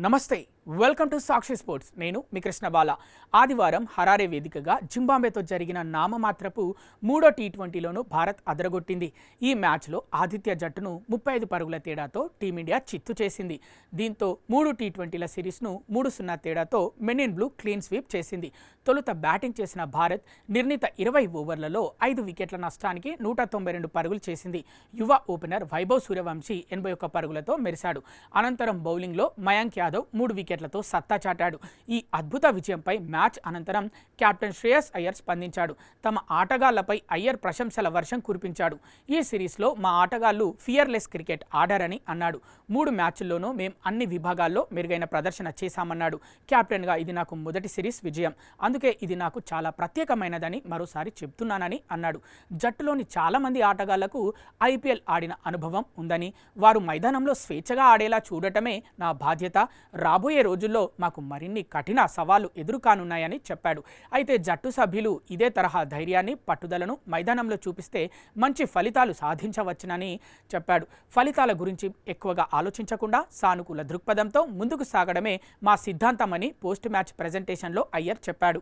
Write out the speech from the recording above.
నమస్తే welcome to Sakshi sports. నేను మీ కృష్ణ బాల. ఆదివారం హరారే వేదికగా జింబాబ్వేతో జరిగిన నామమాత్రపు మూడో టీ20లోనూ భారత్ అదరగొట్టింది. ఈ మ్యాచ్లో ఆతిథ్య జట్టును 35 పరుగుల తేడాతో టీమిండియా చిత్తు చేసింది. దీంతో 3 టీ20ల సిరీస్ను 3-0 తేడాతో men in blue clean sweep చేసింది. తొలుత బ్యాటింగ్ చేసిన భారత్ నిర్ణీత 20 ఓవర్లలో 5 వికెట్ల నష్టానికి 192 పరుగులు చేసింది. యువ ఓపెనర్ వైభవ్ సూర్యవంశీ 81 పరుగులతో మెరిశాడు. అనంతరం బౌలింగ్లో మయాంక్ యాదవ్ 3 వికెట్లతో సత్తా చాటాడు. ఈ అద్భుత విజయంపై మ్యాచ్ అనంతరం కెప్టెన్ శ్రేయస్ అయ్యర్ స్పందించాడు. తమ ఆటగాళ్లపై అయ్యర్ ప్రశంసల వర్షం కురిపించాడు. ఈ సిరీస్లో మా ఆటగాళ్లు ఫియర్లెస్ క్రికెట్ ఆడారని అన్నాడు. 3 మ్యాచ్ల్లోనూ మేం అన్ని విభాగాల్లో మెరుగైన ప్రదర్శన చేశామన్నాడు. కెప్టెన్గా ఇది నాకు మొదటి సిరీస్ విజయం, అందుకే ఇది నాకు చాలా ప్రత్యేకమైనదని మరోసారి చెప్తున్నానని అన్నాడు. జట్టులోని చాలామంది ఆటగాళ్లకు ఐపీఎల్ ఆడిన అనుభవం ఉందని, వారు మైదానంలో స్వేచ్ఛగా ఆడేలా చూడటమే నా బాధ్యత. రాబోయే రోజుల్లో మాకు మరిన్ని కఠిన సవాళ్లు ఎదురుకానున్నాయని చెప్పాడు. అయితే జట్టు సభ్యులు ఇదే తరహా ధైర్యాన్ని, పట్టుదలను మైదానంలో చూపిస్తే మంచి ఫలితాలు సాధించవచ్చునని చెప్పాడు. ఫలితాల గురించి ఎక్కువగా ఆలోచించకుండా సానుకూల దృక్పథంతో ముందుకు సాగడమే మా సిద్ధాంతమని పోస్ట్ మ్యాచ్ ప్రెజెంటేషన్లో అయ్యర్ చెప్పాడు.